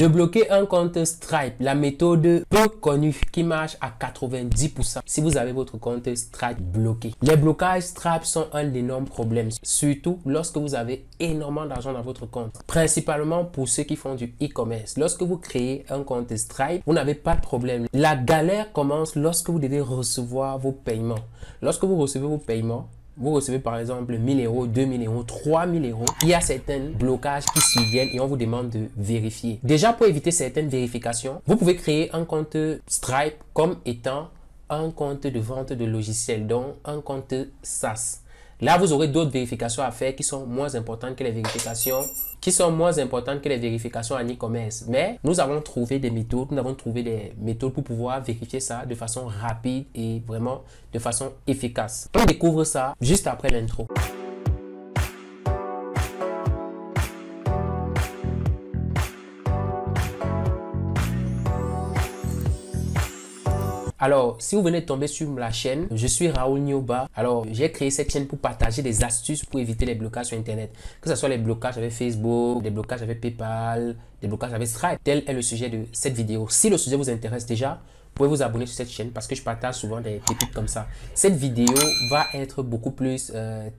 Débloquer un compte Stripe, la méthode peu connue qui marche à 90% si vous avez votre compte Stripe bloqué. Les blocages Stripe sont un énorme problème, surtout lorsque vous avez énormément d'argent dans votre compte. Principalement pour ceux qui font du e-commerce. Lorsque vous créez un compte Stripe, vous n'avez pas de problème. La galère commence lorsque vous devez recevoir vos paiements. Lorsque vous recevez vos paiements, vous recevez par exemple 1000 euros, 2000 euros, 3000 euros. Il y a certains blocages qui surviennent et on vous demande de vérifier. Déjà, pour éviter certaines vérifications, vous pouvez créer un compte Stripe comme étant un compte de vente de logiciels, donc un compte SaaS. Là, vous aurez d'autres vérifications à faire qui sont moins importantes que les vérifications en e-commerce. Mais nous avons trouvé des méthodes, pour pouvoir vérifier ça de façon rapide et vraiment de façon efficace. On découvre ça juste après l'intro. Alors, si vous venez de tomber sur la chaîne, je suis Raoul Nioba. Alors, j'ai créé cette chaîne pour partager des astuces pour éviter les blocages sur Internet. Que ce soit les blocages avec Facebook, des blocages avec PayPal, des blocages avec Stripe. Tel est le sujet de cette vidéo. Si le sujet vous intéresse déjà, vous pouvez vous abonner sur cette chaîne parce que je partage souvent des pépites comme ça. Cette vidéo va être beaucoup plus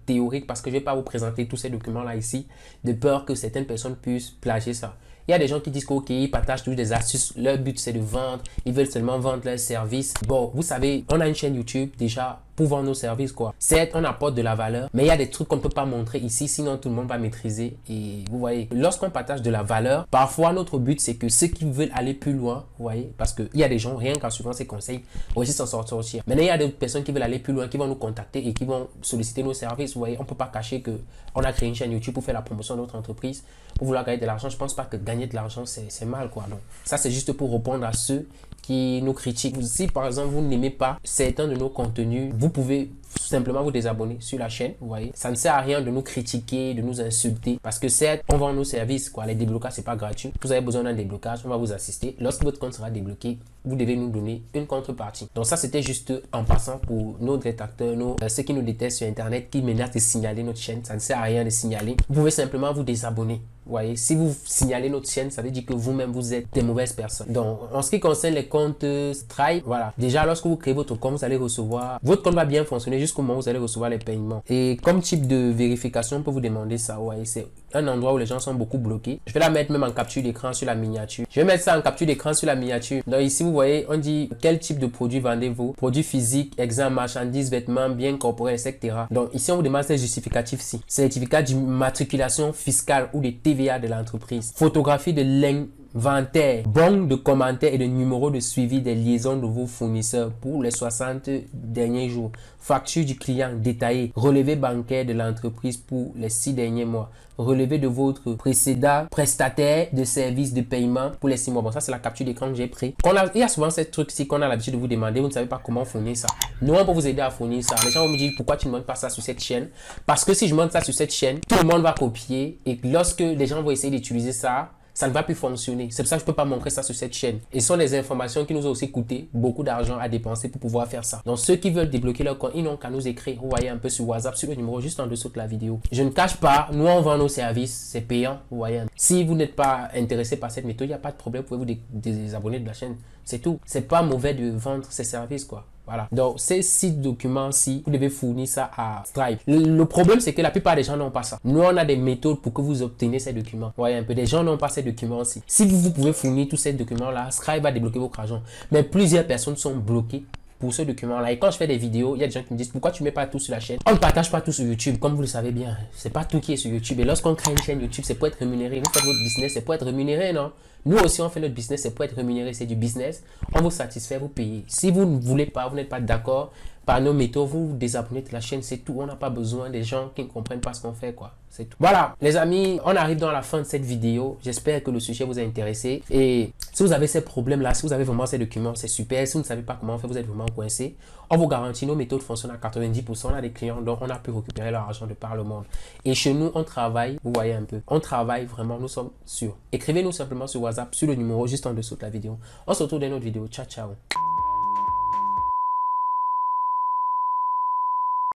théorique parce que je ne vais pas vous présenter tous ces documents-là ici, de peur que certaines personnes puissent plagier ça. Il y a des gens qui disent qu'ok, ils partagent toujours des astuces. Leur but, c'est de vendre. Ils veulent seulement vendre leurs services. Bon, vous savez, on a une chaîne YouTube déjà pour vendre nos services, quoi. Certes, on apporte de la valeur, mais il y a des trucs qu'on ne peut pas montrer ici, sinon tout le monde va maîtriser. Et vous voyez, lorsqu'on partage de la valeur, parfois notre but, c'est que ceux qui veulent aller plus loin, vous voyez, parce qu'il y a des gens, rien qu'en suivant ces conseils, vont aussi s'en sortir. Maintenant, il y a des personnes qui veulent aller plus loin, qui vont nous contacter et qui vont solliciter nos services. Vous voyez, on ne peut pas cacher qu'on a créé une chaîne YouTube pour faire la promotion de notre entreprise, pour vouloir gagner de l'argent. Je ne pense pas que gagner de l'argent, c'est mal, quoi. Donc, ça, c'est juste pour répondre à ceux qui nous critiquent. Si par exemple vous n'aimez pas certains de nos contenus, vous pouvez simplement vous désabonner sur la chaîne. Vous voyez, ça ne sert à rien de nous critiquer, de nous insulter, parce que certes on vend nos services, quoi. Les déblocages, c'est pas gratuit. Vous avez besoin d'un déblocage, on va vous assister. Lorsque votre compte sera débloqué, vous devez nous donner une contrepartie. Donc ça, c'était juste en passant pour nos détracteurs, ceux qui nous détestent sur Internet, qui menacent de signaler notre chaîne. Ça ne sert à rien de signaler. Vous pouvez simplement vous désabonner. Vous voyez, si vous signalez notre chaîne, ça veut dire que vous-même, vous êtes des mauvaises personnes. Donc, en ce qui concerne les comptes Stripe, voilà. Déjà, lorsque vous créez votre compte, vous allez recevoir... Votre compte va bien fonctionner jusqu'au moment où vous allez recevoir les paiements. Et comme type de vérification, on peut vous demander ça. Vous voyez, c'est un endroit où les gens sont beaucoup bloqués. Je vais la mettre même en capture d'écran sur la miniature. Je vais mettre ça en capture d'écran sur la miniature. Donc, ici, vous voyez, on dit quel type de produit vendez-vous. Produits physiques, exemple, marchandises, vêtements, biens corporels, etc. Donc, ici, on vous demande ces justificatifs-ci. Certificat d'immatriculation fiscale ou de TVA de l'entreprise. Photographie de l'inventaire, bon de commentaires et de numéros de suivi des liaisons de vos fournisseurs pour les 60 derniers jours. Facture du client détaillée. Relevé bancaire de l'entreprise pour les 6 derniers mois. Relevé de votre précédent prestataire de services de paiement pour les 6 mois. Bon, ça, c'est la capture d'écran que j'ai pris. Il y a souvent ces trucs-ci qu'on a l'habitude de vous demander. Vous ne savez pas comment fournir ça. Nous, on peut vous aider à fournir ça. Les gens vont me dire pourquoi tu ne montres pas ça sur cette chaîne. Parce que si je montre ça sur cette chaîne, tout le monde va copier. Et lorsque les gens vont essayer d'utiliser ça, ça ne va plus fonctionner. C'est pour ça que je ne peux pas montrer ça sur cette chaîne. Et ce sont des informations qui nous ont aussi coûté beaucoup d'argent à dépenser pour pouvoir faire ça. Donc ceux qui veulent débloquer leur compte, ils n'ont qu'à nous écrire. Vous voyez un peu sur WhatsApp, sur le numéro juste en dessous de la vidéo. Je ne cache pas, nous on vend nos services, c'est payant. Vous voyez. Si vous n'êtes pas intéressé par cette méthode, il n'y a pas de problème, vous pouvez vous désabonner de la chaîne. C'est tout. C'est pas mauvais de vendre ces services, quoi. Voilà. Donc, ces 6 documents-ci, vous devez fournir ça à Stripe. Le problème, c'est que la plupart des gens n'ont pas ça. Nous, on a des méthodes pour que vous obteniez ces documents. Vous voyez un peu, des gens n'ont pas ces documents-ci. Si vous pouvez fournir tous ces documents-là, Stripe va débloquer votre argent. Mais plusieurs personnes sont bloquées pour ce document-là. Et quand je fais des vidéos, il y a des gens qui me disent pourquoi tu ne mets pas tout sur la chaîne. On ne partage pas tout sur YouTube, comme vous le savez bien. C'est pas tout qui est sur YouTube. Et lorsqu'on crée une chaîne YouTube, c'est pour être rémunéré. Vous faites votre business, c'est pour être rémunéré, non? Nous aussi, on fait notre business, c'est pour être rémunéré. C'est du business. On vous satisfait, vous payez. Si vous ne voulez pas, vous n'êtes pas d'accord par nos méthodes, vous vous désabonnez de la chaîne, c'est tout. On n'a pas besoin des gens qui ne comprennent pas ce qu'on fait, quoi. C'est tout. Voilà, les amis, on arrive dans la fin de cette vidéo. J'espère que le sujet vous a intéressé. Et si vous avez ces problèmes-là, si vous avez vraiment ces documents, c'est super. Si vous ne savez pas comment faire, vous êtes vraiment coincé. On vous garantit, nos méthodes fonctionnent à 90%. On a des clients dont on a pu récupérer leur argent de par le monde. Et chez nous, on travaille, vous voyez un peu, on travaille vraiment, nous sommes sûrs. Écrivez-nous simplement sur WhatsApp, sur le numéro juste en dessous de la vidéo. On se retrouve dans une autre vidéo. Ciao, ciao.